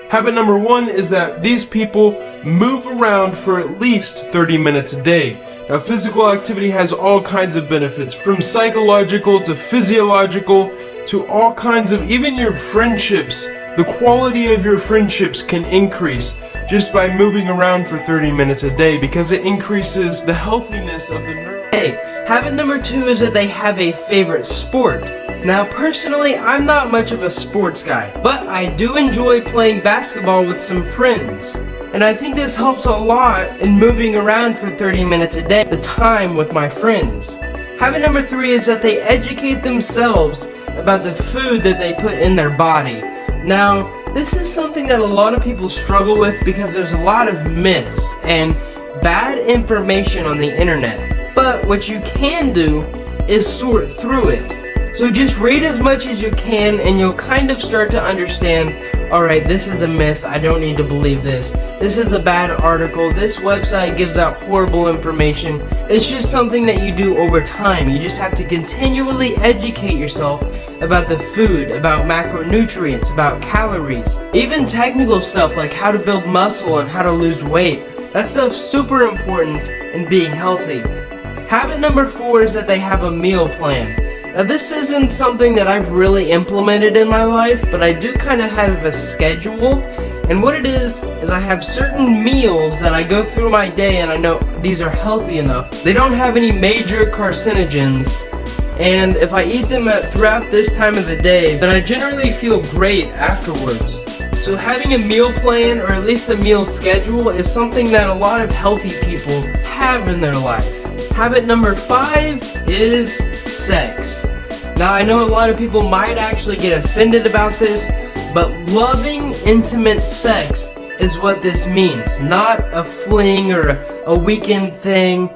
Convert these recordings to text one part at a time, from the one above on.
Habit number 1 is that these people move around for at least 30 minutes a day. Now, physical activity has all kinds of benefits, from psychological to physiological to all kinds of, even your friendships. The quality of your friendships can increase just by moving around for 30 minutes a day because it increases the healthiness of the nerve. Hey, habit number 2 is that they have a favorite sport. Now, personally, I'm not much of a sports guy, but I do enjoy playing basketball with some friends. And I think this helps a lot in moving around for 30 minutes a day, the time with my friends. Habit number 3 is that they educate themselves about the food that they put in their body. Now, this is something that a lot of people struggle with because there's a lot of myths and bad information on the internet. But what you can do is sort through it. So just read as much as you can and you'll kind of start to understand, alright, this is a myth, I don't need to believe this. This is a bad article, this website gives out horrible information. It's just something that you do over time. You just have to continually educate yourself about the food, about macronutrients, about calories. Even technical stuff like how to build muscle and how to lose weight. That stuff's super important in being healthy. Habit number 4 is that they have a meal plan. Now, this isn't something that I've really implemented in my life, but I do kind of have a schedule. And what it is I have certain meals that I go through my day and I know these are healthy enough. They don't have any major carcinogens. And if I eat them throughout this time of the day, then I generally feel great afterwards. So having a meal plan, or at least a meal schedule, is something that a lot of healthy people have in their life. Habit number 5 is sex. Now, I know a lot of people might actually get offended about this, but loving intimate sex is what this means. Not a fling or a weekend thing.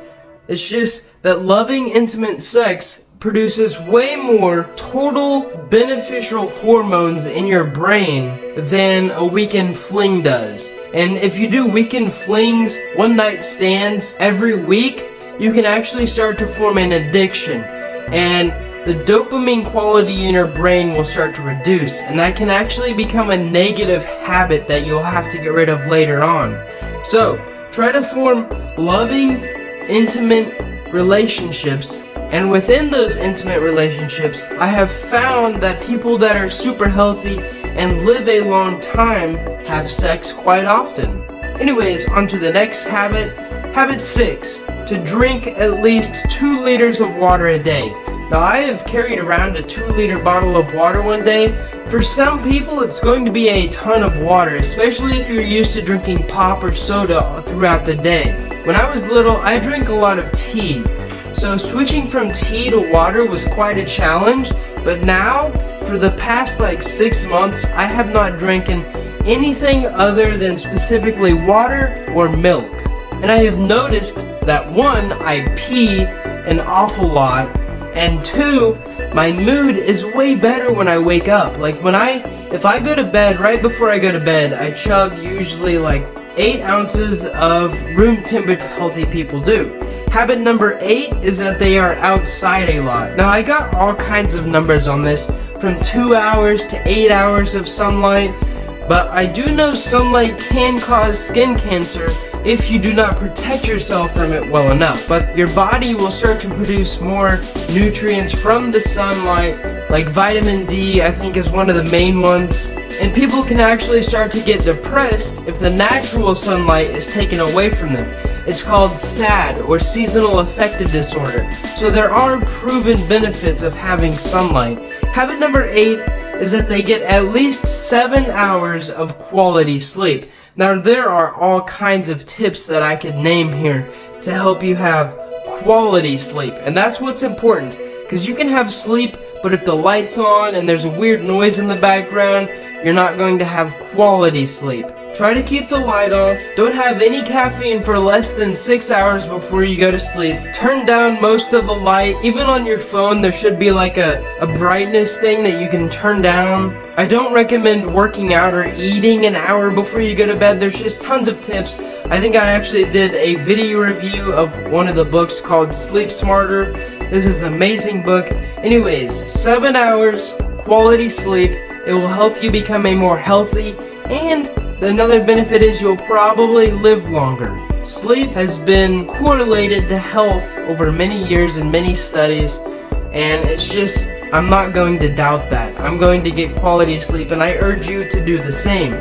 It's just that loving intimate sex produces way more total beneficial hormones in your brain than a weekend fling does. And if you do weekend flings, one night stands every week, you can actually start to form an addiction. And the dopamine quality in your brain will start to reduce, and that can actually become a negative habit that you'll have to get rid of later on. So, try to form loving, intimate relationships, and within those intimate relationships, I have found that people that are super healthy and live a long time have sex quite often. Anyways, on to the next habit. Habit 6, to drink at least 2 liters of water a day. Now, I have carried around a 2-liter bottle of water one day. For some people, it's going to be a ton of water, especially if you're used to drinking pop or soda throughout the day. When I was little, I drank a lot of tea. So switching from tea to water was quite a challenge, but now, for the past 6 months, I have not drinking anything other than specifically water or milk. And I have noticed that 1, I pee an awful lot, and 2, my mood is way better when I wake up. If I go to bed, right before I go to bed, I chug usually 8 ounces of room temperature. Healthy people do. Habit number 8 is that they are outside a lot. Now, I got all kinds of numbers on this, from 2 hours to 8 hours of sunlight, but I do know sunlight can cause skin cancer if you do not protect yourself from it well enough. But your body will start to produce more nutrients from the sunlight, like vitamin D, I think is one of the main ones. And people can actually start to get depressed if the natural sunlight is taken away from them. It's called SAD, or seasonal affective disorder. So there are proven benefits of having sunlight. Habit number 8 is that they get at least 7 hours of quality sleep. Now, there are all kinds of tips that I could name here to help you have quality sleep. And that's what's important, because you can have sleep, but if the light's on and there's a weird noise in the background, you're not going to have quality sleep. Try to keep the light off. Don't have any caffeine for less than 6 hours before you go to sleep. Turn down most of the light. Even on your phone, there should be a brightness thing that you can turn down. I don't recommend working out or eating an hour before you go to bed. There's just tons of tips. I think I actually did a video review of one of the books called Sleep Smarter. This is an amazing book. Anyways, 7 hours, quality sleep. It will help you become a more healthy and Another benefit is you'll probably live longer. Sleep has been correlated to health over many years and many studies, and I'm not going to doubt that. I'm going to get quality sleep, and I urge you to do the same.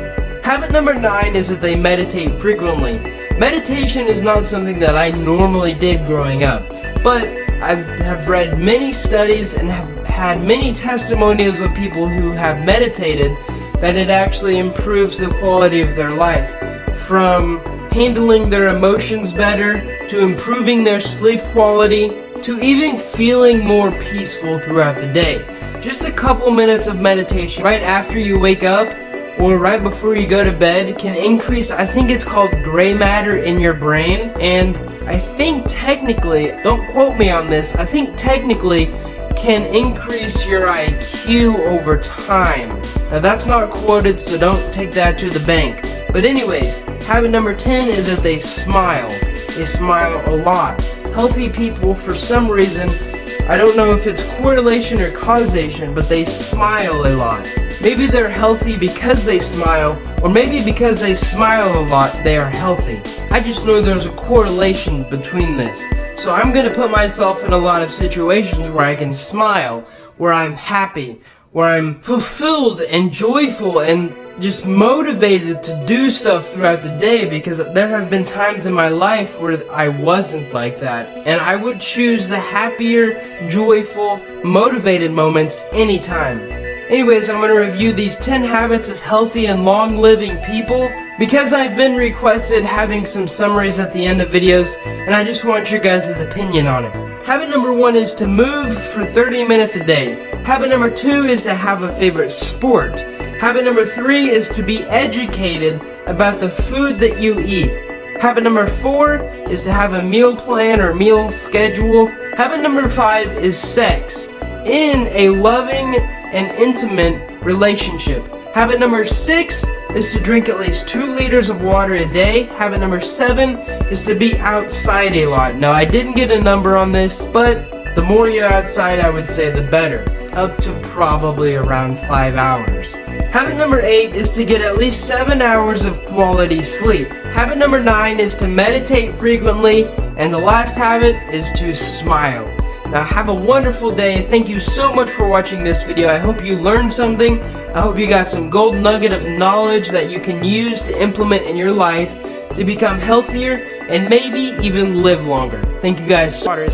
Habit number 9 is that they meditate frequently. Meditation is not something that I normally did growing up, but I have read many studies and have had many testimonials of people who have meditated that it actually improves the quality of their life. From handling their emotions better, to improving their sleep quality, to even feeling more peaceful throughout the day. Just a couple minutes of meditation right after you wake up or right before you go to bed can increase, I think it's called gray matter in your brain, and I think technically, don't quote me on this, I think technically can increase your IQ over time. Now that's not quoted, so don't take that to the bank. But anyways, habit number 10 is that they smile. They smile a lot. Healthy people, for some reason, I don't know if it's correlation or causation, but they smile a lot. Maybe they're healthy because they smile, or maybe because they smile a lot, they are healthy. I just know there's a correlation between this. So I'm going to put myself in a lot of situations where I can smile, where I'm happy, where I'm fulfilled and joyful and just motivated to do stuff throughout the day, because there have been times in my life where I wasn't like that. And I would choose the happier, joyful, motivated moments anytime. Anyways, I'm going to review these 10 habits of healthy and long-living people because I've been requested having some summaries at the end of videos, and I just want your guys' opinion on it. Habit number 1 is to move for 30 minutes a day. Habit number 2 is to have a favorite sport. Habit number 3 is to be educated about the food that you eat. Habit number 4 is to have a meal plan or meal schedule. Habit number 5 is sex in a loving and intimate relationship. Habit number 6 is to drink at least 2 liters of water a day. Habit number 7 is to be outside a lot. Now, I didn't get a number on this, but the more you're outside, I would say the better. Up to probably around 5 hours. Habit number 8 is to get at least 7 hours of quality sleep. Habit number 9 is to meditate frequently. And the last habit is to smile. Now have a wonderful day. Thank you so much for watching this video. I hope you learned something. I hope you got some gold nugget of knowledge that you can use to implement in your life to become healthier and maybe even live longer. Thank you guys.